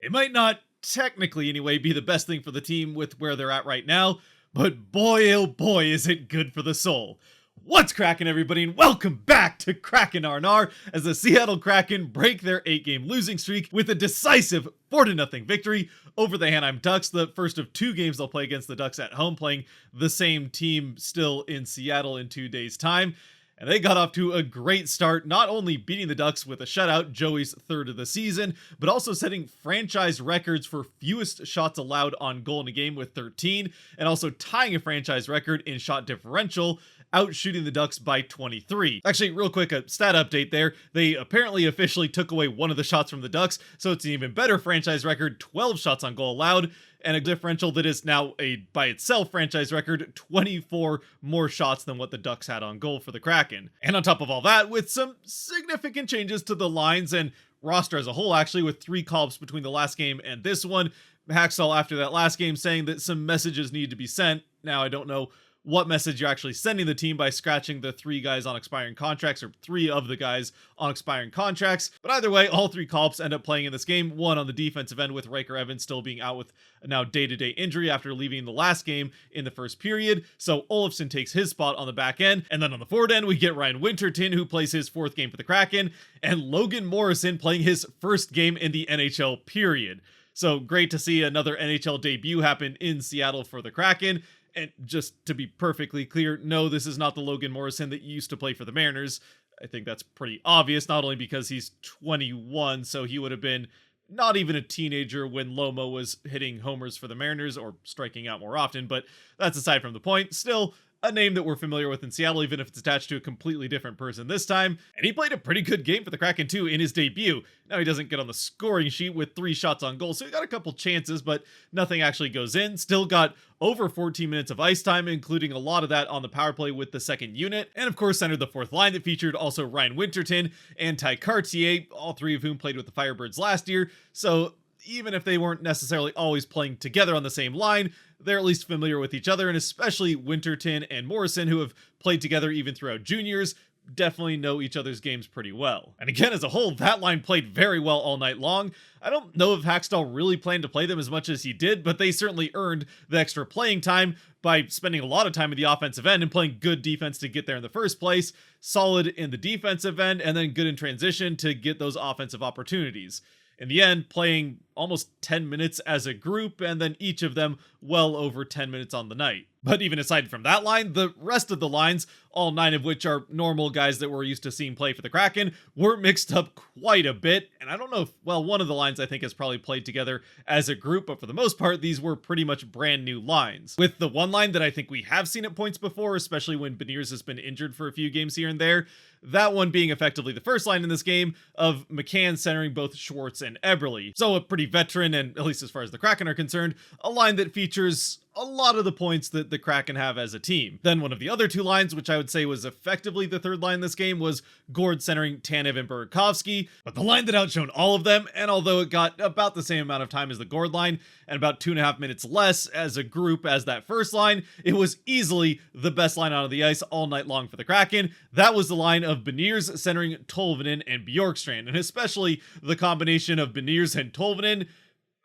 It might not, technically anyway, be the best thing for the team with where they're at right now, but boy oh boy is it good for the soul. What's cracking, everybody, and welcome back to Kraken R&R as the Seattle Kraken break their 8-game losing streak with a decisive 4-0 victory over the Anaheim Ducks, the first of 2 games they'll play against the Ducks at home, playing the same team still in Seattle in 2 days' time. And they got off to a great start, not only beating the Ducks with a shutout, Joey's 3rd of the season, but also setting franchise records for fewest shots allowed on goal in a game with 13, and also tying a franchise record in shot differential, outshooting the Ducks by 23. Actually, real quick, a stat update there. They apparently officially took away one of the shots from the Ducks, so it's an even better franchise record, 12 shots on goal allowed, and a differential that is now a, by itself, franchise record, 24 more shots than what the Ducks had on goal for the Kraken. And on top of all that, with some significant changes to the lines and roster as a whole, actually, with 3 call-ups between the last game and this one, Hacksaw after that last game saying that some messages need to be sent. Now, I don't know what message you're actually sending the team by scratching the 3 guys on expiring contracts, or 3 of the guys on expiring contracts. But either way, all 3 call-ups end up playing in this game. 1 on the defensive end with Riker Evans still being out with a now day-to-day injury after leaving the last game in the first period. So Olofsson takes his spot on the back end. And then on the forward end, we get Ryan Winterton, who plays his 4th game for the Kraken, and Logan Morrison playing his 1st game in the NHL period. So great to see another NHL debut happen in Seattle for the Kraken. And just to be perfectly clear, no, this is not the Logan Morrison that used to play for the Mariners. I think that's pretty obvious, not only because he's 21, so he would have been not even a teenager when Lomo was hitting homers for the Mariners or striking out more often, but that's aside from the point. Still, a name that we're familiar with in Seattle, even if it's attached to a completely different person this time. And he played a pretty good game for the Kraken too in his debut. Now he doesn't get on the scoring sheet with 3 shots on goal, so he got a couple chances, but nothing actually goes in. Still got over 14 minutes of ice time, including a lot of that on the power play with the 2nd unit. And of course, centered the 4th line that featured also Ryan Winterton and Ty Cartier, all 3 of whom played with the Firebirds last year. So even if they weren't necessarily always playing together on the same line, they're at least familiar with each other, and especially Winterton and Morrison, who have played together even throughout juniors, definitely know each other's games pretty well. And again, as a whole, that line played very well all night long. I don't know if Hackstall really planned to play them as much as he did, but they certainly earned the extra playing time by spending a lot of time in the offensive end and playing good defense to get there in the first place, solid in the defensive end, and then good in transition to get those offensive opportunities. In the end, playing almost 10 minutes as a group, and then each of them well over 10 minutes on the night. But even aside from that line, the rest of the lines, all 9 of which are normal guys that we're used to seeing play for the Kraken, were mixed up quite a bit. And I don't know if, well, one of the lines I think has probably played together as a group, but for the most part, these were pretty much brand new lines. With the one line that I think we have seen at points before, especially when Beniers has been injured for a few games here and there, that one being effectively the first line in this game of McCann centering both Schwartz and Eberle. So a pretty veteran, and at least as far as the Kraken are concerned, a line that features a lot of the points that the Kraken have as a team. Then one of the other 2 lines, which I would say was effectively the 3rd line in this game, was Gord centering Tanev and Burakovsky. But the line that outshone all of them, and although it got about the same amount of time as the Gord line, and about 2.5 minutes less as a group as that first line, it was easily the best line out of the ice all night long for the Kraken. That was the line of Beniers centering Tolvanen and Bjorkstrand, and especially the combination of Beniers and Tolvanen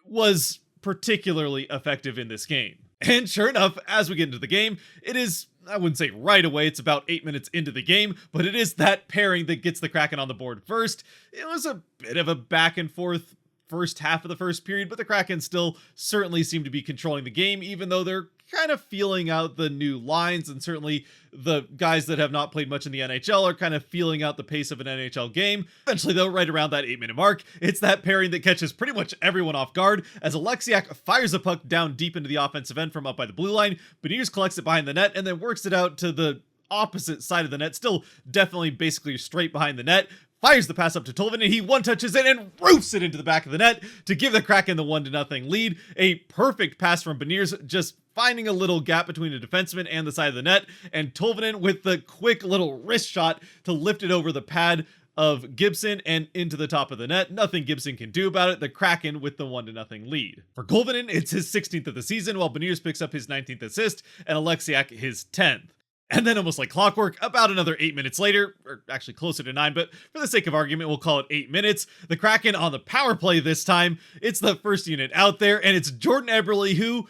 was particularly effective in this game. And sure enough, as we get into the game, it is, I wouldn't say right away, it's about 8 minutes into the game, but it is that pairing that gets the Kraken on the board first. It was a bit of a back and forth first half of the first period, but the Kraken still certainly seem to be controlling the game, even though they're kind of feeling out the new lines, and certainly the guys that have not played much in the NHL are kind of feeling out the pace of an NHL game. Eventually, though, right around that 8-minute mark, it's that pairing that catches pretty much everyone off guard as Alexiak fires a puck down deep into the offensive end from up by the blue line. Beniers collects it behind the net and then works it out to the opposite side of the net, still definitely basically straight behind the net. Fires the pass up to Tolvanen, and he one-touches it and roofs it into the back of the net to give the Kraken the 1-0 lead. A perfect pass from Beniers, just finding a little gap between the defenseman and the side of the net, and Tolvanen with the quick little wrist shot to lift it over the pad of Gibson and into the top of the net. Nothing Gibson can do about it. The Kraken with the 1-0 lead. For Tolvanen, it's his 16th of the season, while Beniers picks up his 19th assist and Alexiak his 10th. And then almost like clockwork, about another 8 minutes later, or actually closer to 9, but for the sake of argument, we'll call it 8 minutes, the Kraken on the power play this time. It's the first unit out there, and it's Jordan Eberle who,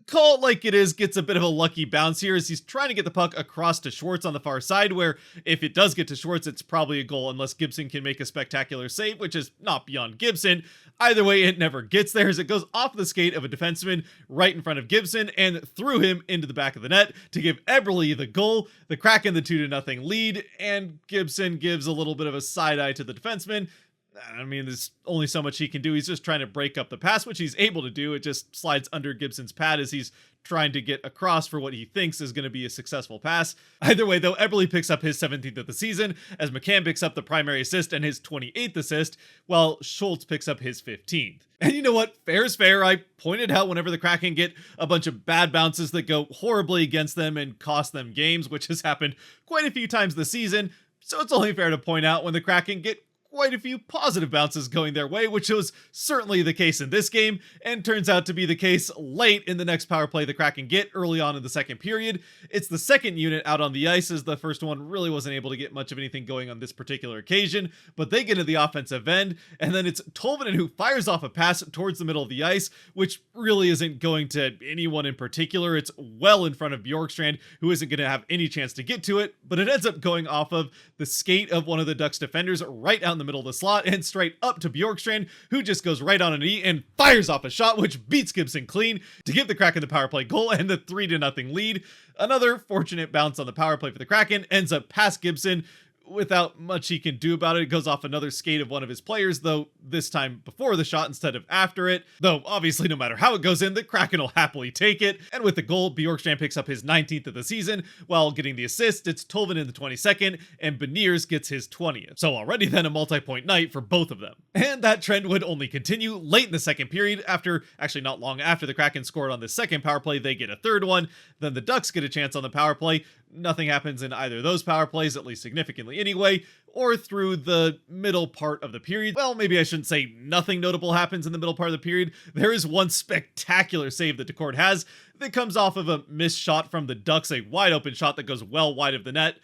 call it like it is, gets a bit of a lucky bounce here as he's trying to get the puck across to Schwartz on the far side, where if it does get to Schwartz, it's probably a goal unless Gibson can make a spectacular save, which is not beyond Gibson. Either way, it never gets there as it goes off the skate of a defenseman right in front of Gibson and through him into the back of the net to give Eberle the goal. The Kraken the 2-0 lead, and Gibson gives a little bit of a side eye to the defenseman. I mean, there's only so much he can do. He's just trying to break up the pass, which he's able to do. It just slides under Gibson's pad as he's trying to get across for what he thinks is going to be a successful pass. Either way, though, Eberle picks up his 17th of the season, as McCann picks up the primary assist and his 28th assist, while Schultz picks up his 15th. And you know what? Fair is fair. I pointed out whenever the Kraken get a bunch of bad bounces that go horribly against them and cost them games, which has happened quite a few times this season, so it's only fair to point out when the Kraken get quite a few positive bounces going their way, which was certainly the case in this game, and turns out to be the case late in the next power play the Kraken get early on in the second period. It's the second unit out on the ice, as the first one really wasn't able to get much of anything going on this particular occasion, but they get to the offensive end, and then it's Tolvanen who fires off a pass towards the middle of the ice, which really isn't going to anyone in particular. It's well in front of Bjorkstrand, who isn't going to have any chance to get to it, but it ends up going off of the skate of one of the Ducks defenders right out in the middle of the slot and straight up to Bjorkstrand, who just goes right on a knee and fires off a shot which beats Gibson clean to give the Kraken the power play goal and the 3-0 lead. Another fortunate bounce on the power play for the Kraken ends up past Gibson without much he can do about it. It goes off another skate of one of his players, though this time before the shot instead of after it. Though obviously no matter how it goes in, the Kraken will happily take it. And with the goal, Bjorkstrand picks up his 19th of the season. While getting the assist, it's Tolvanen in the 22nd, and Beniers gets his 20th. So already then a multi-point night for both of them. And that trend would only continue late in the second period actually not long after the Kraken scored on the second power play, they get a third one. Then the Ducks get a chance on the power play. Nothing happens in either of those power plays, at least significantly anyway, or through the middle part of the period. Well, maybe I shouldn't say nothing notable happens in the middle part of the period. There is one spectacular save that Decord has that comes off of a missed shot from the Ducks, a wide open shot that goes well wide of the net.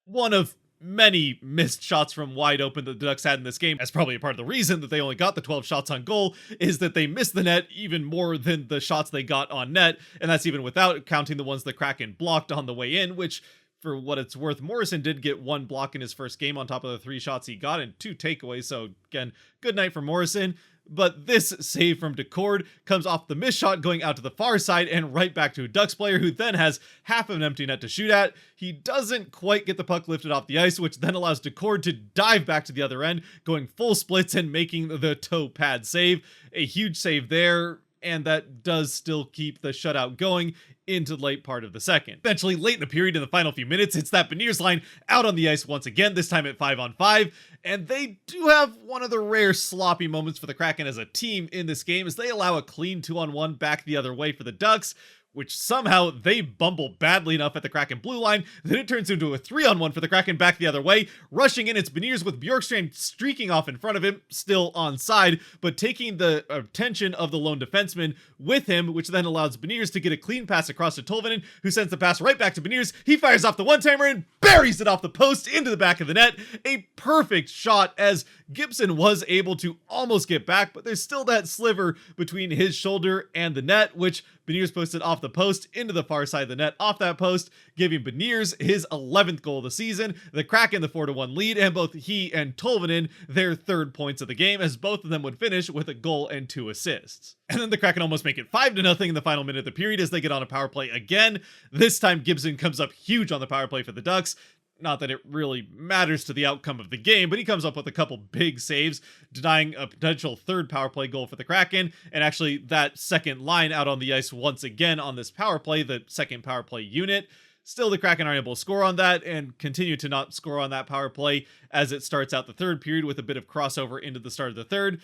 One of many missed shots from wide open that the Ducks had in this game. That's probably a part of the reason that they only got the 12 shots on goal, is that they missed the net even more than the shots they got on net, and that's even without counting the ones the Kraken blocked on the way in, which, for what it's worth, Morrison did get one block in his first game on top of the 3 shots he got and 2 takeaways, so again, good night for Morrison. But this save from Decord comes off the missed shot going out to the far side and right back to a Ducks player who then has half of an empty net to shoot at. He doesn't quite get the puck lifted off the ice, which then allows Decord to dive back to the other end, going full splits and making the toe pad save. A huge save there, and that does still keep the shutout going into the late part of the second. Eventually, late in the period, in the final few minutes, it's that Beniers line out on the ice once again, this time at 5-on-5, and they do have one of the rare sloppy moments for the Kraken as a team in this game, as they allow a clean 2-on-1 back the other way for the Ducks, which somehow they bumble badly enough at the Kraken blue line that it turns into a 3-on-1 for the Kraken back the other way. Rushing in, it's Beniers with Bjorkstrand streaking off in front of him, still onside, but taking the attention of the lone defenseman with him, which then allows Beniers to get a clean pass across to Tolvanen, who sends the pass right back to Beniers. He fires off the one-timer and buries it off the post into the back of the net. A perfect shot, as Gibson was able to almost get back, but there's still that sliver between his shoulder and the net, which Beniers posted off the post into the far side of the net off that post, giving Beniers his 11th goal of the season, the Kraken the 4-1 lead, and both he and Tolvanen their 3rd points of the game, as both of them would finish with a goal and 2 assists. And then the Kraken almost make it 5-0 in the final minute of the period as they get on a power play again. This time Gibson comes up huge on the power play for the Ducks. Not that it really matters to the outcome of the game, but he comes up with a couple big saves, denying a potential 3rd power play goal for the Kraken, and actually that second line out on the ice once again on this power play, the second power play unit. Still, the Kraken aren't able to score on that and continue to not score on that power play as it starts out the 3rd period with a bit of crossover into the start of the 3rd.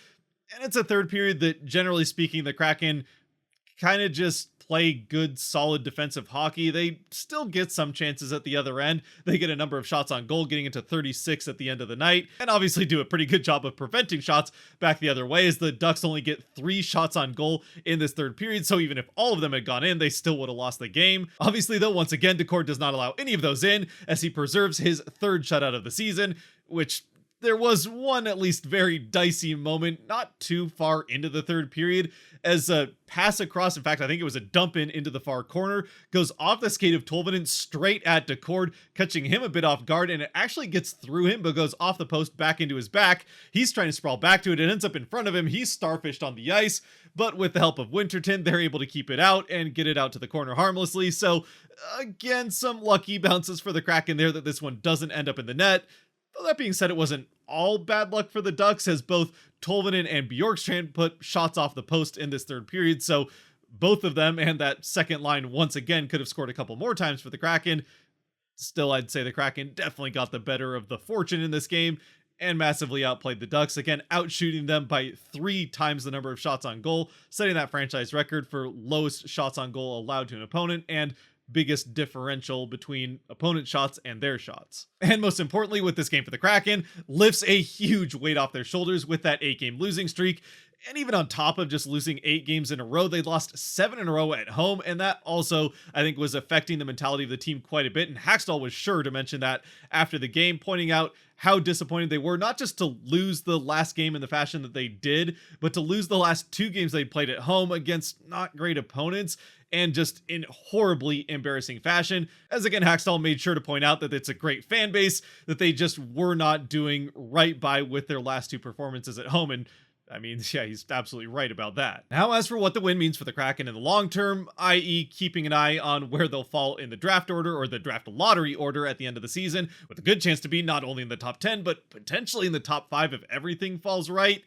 And it's a 3rd period that, generally speaking, the Kraken kind of just play good, solid defensive hockey. They still get some chances at the other end. They get a number of shots on goal, getting into 36 at the end of the night, and obviously do a pretty good job of preventing shots back the other way, as the Ducks only get 3 shots on goal in this third period, so even if all of them had gone in, they still would have lost the game. Obviously, though, once again, Decor does not allow any of those in, as he preserves his 3rd shutout of the season, which there was one at least very dicey moment not too far into the third period, as a pass across, in fact I think it was a dump in into the far corner, goes off the skate of Tolvanen straight at Decord, catching him a bit off guard, and it actually gets through him but goes off the post back into his back. He's trying to sprawl back to it, it ends up in front of him, he's starfished on the ice, but with the help of Winterton they're able to keep it out and get it out to the corner harmlessly. So again, some lucky bounces for the Kraken there that this one doesn't end up in the net. Though that being said, it wasn't all bad luck for the Ducks, as both Tolvanen and Bjorkstrand put shots off the post in this third period, so both of them and that second line once again could have scored a couple more times for the Kraken. Still, I'd say the Kraken definitely got the better of the fortune in this game and massively outplayed the Ducks, again outshooting them by 3 times the number of shots on goal, setting that franchise record for lowest shots on goal allowed to an opponent and biggest differential between opponent shots and their shots. And most importantly, with this game for the Kraken, lifts a huge weight off their shoulders with that 8-game losing streak. And even on top of just losing 8 games in a row, they lost 7 in a row at home, and that also, I think, was affecting the mentality of the team quite a bit. And Hackstall was sure to mention that after the game, pointing out how disappointed they were, not just to lose the last game in the fashion that they did, but to lose the last 2 games they played at home against not great opponents, and just in horribly embarrassing fashion. As again, Hackstall made sure to point out that it's a great fan base that they just were not doing right by with their last 2 performances at home, and I mean, yeah, he's absolutely right about that. Now, as for what the win means for the Kraken in the long term, i.e. keeping an eye on where they'll fall in the draft order or the draft lottery order at the end of the season, with a good chance to be not only in the top 10, but potentially in the top 5 if everything falls right.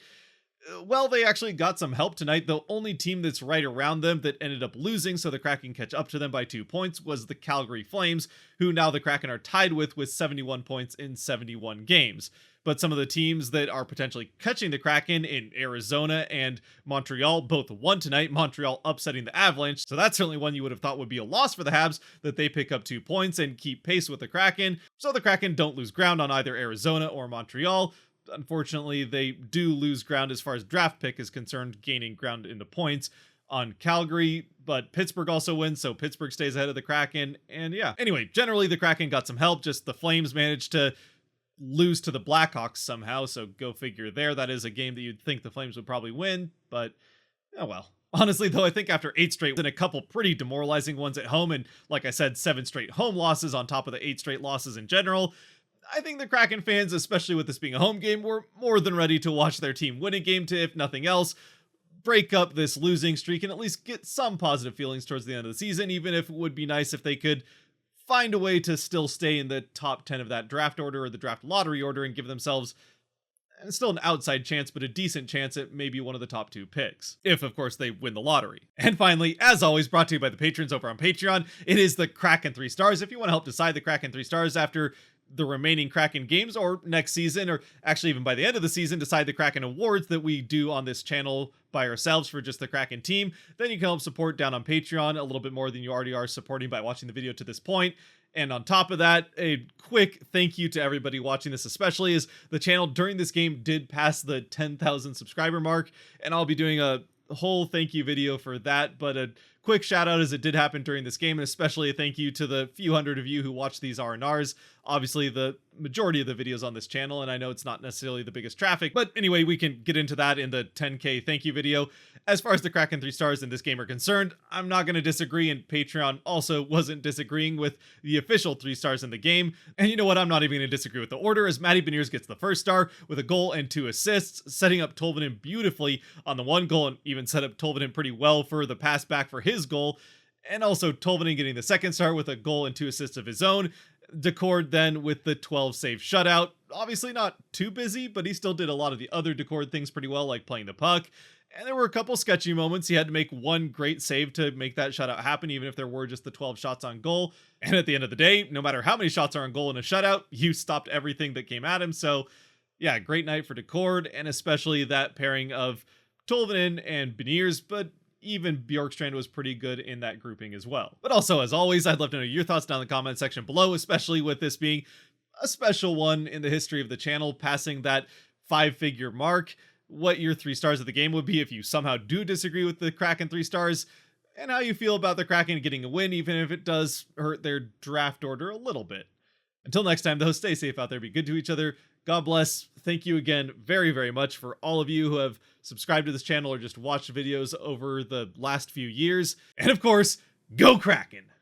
Well, they actually got some help tonight. The only team that's right around them that ended up losing, so the Kraken catch up to them by 2 points, was the Calgary Flames, who now the Kraken are tied with 71 points in 71 games. But some of the teams that are potentially catching the Kraken in Arizona and Montreal both won tonight, Montreal upsetting the Avalanche, so that's certainly one you would have thought would be a loss for the Habs, that they pick up 2 points and keep pace with the Kraken. So the Kraken don't lose ground on either Arizona or Montreal. Unfortunately, they do lose ground as far as draft pick is concerned, gaining ground into points on Calgary, but Pittsburgh also wins, so Pittsburgh stays ahead of the Kraken, and yeah. Anyway, generally the Kraken got some help, just the Flames managed to lose to the Blackhawks somehow, so go figure there. That is a game that you'd think the Flames would probably win, but oh well. Honestly, though, I think after 8 straight and a couple pretty demoralizing ones at home, and like I said, 7 straight home losses on top of the 8 straight losses in general, I think the Kraken fans, especially with this being a home game, were more than ready to watch their team win a game to, if nothing else, break up this losing streak and at least get some positive feelings towards the end of the season, even if it would be nice if they could find a way to still stay in the top 10 of that draft order or the draft lottery order and give themselves still an outside chance, but a decent chance at maybe one of the top 2 picks, if of course they win the lottery. And finally, as always, brought to you by the patrons over on Patreon, it is the Kraken 3 stars. If you want to help decide the Kraken 3 stars after the remaining Kraken games, or next season, or actually even by the end of the season, decide the Kraken awards that we do on this channel by ourselves for just the Kraken team, then you can help support down on Patreon a little bit more than you already are supporting by watching the video to this point. And on top of that, a quick thank you to everybody watching this, especially as the channel during this game did pass the 10,000 subscriber mark, and I'll be doing a whole thank you video for that, but a quick shout out as it did happen during this game, and especially a thank you to the few hundred of you who watch these R&Rs. Obviously the majority of the videos on this channel, and I know it's not necessarily the biggest traffic, but anyway, we can get into that in the 10k thank you video. As far as the Kraken 3 stars in this game are concerned, I'm not going to disagree, and Patreon also wasn't disagreeing with the official 3 stars in the game. And you know what, I'm not even going to disagree with the order, as Matty Beniers gets the first star with a goal and 2 assists, setting up Tolvanen beautifully on the 1 goal, and even set up Tolvanen pretty well for the pass back for his goal. And also Tolvanen getting the 2nd star with a goal and 2 assists of his own. Decord then with the 12 save shutout. Obviously not too busy, but he still did a lot of the other Decord things pretty well, like playing the puck. And there were a couple sketchy moments. He had to make 1 great save to make that shutout happen, even if there were just the 12 shots on goal. And at the end of the day, no matter how many shots are on goal in a shutout, you stopped everything that came at him. So yeah, great night for Decord, and especially that pairing of Tolvanen and Beniers. But even Bjorkstrand was pretty good in that grouping as well. But also, as always, I'd love to know your thoughts down in the comment section below, especially with this being a special one in the history of the channel, passing that 5-figure mark, what your 3 stars of the game would be if you somehow do disagree with the Kraken 3 stars, and how you feel about the Kraken getting a win, even if it does hurt their draft order a little bit. Until next time, though, stay safe out there, be good to each other. God bless. Thank you again very, very much for all of you who have subscribed to this channel or just watched videos over the last few years. And of course, go Kraken!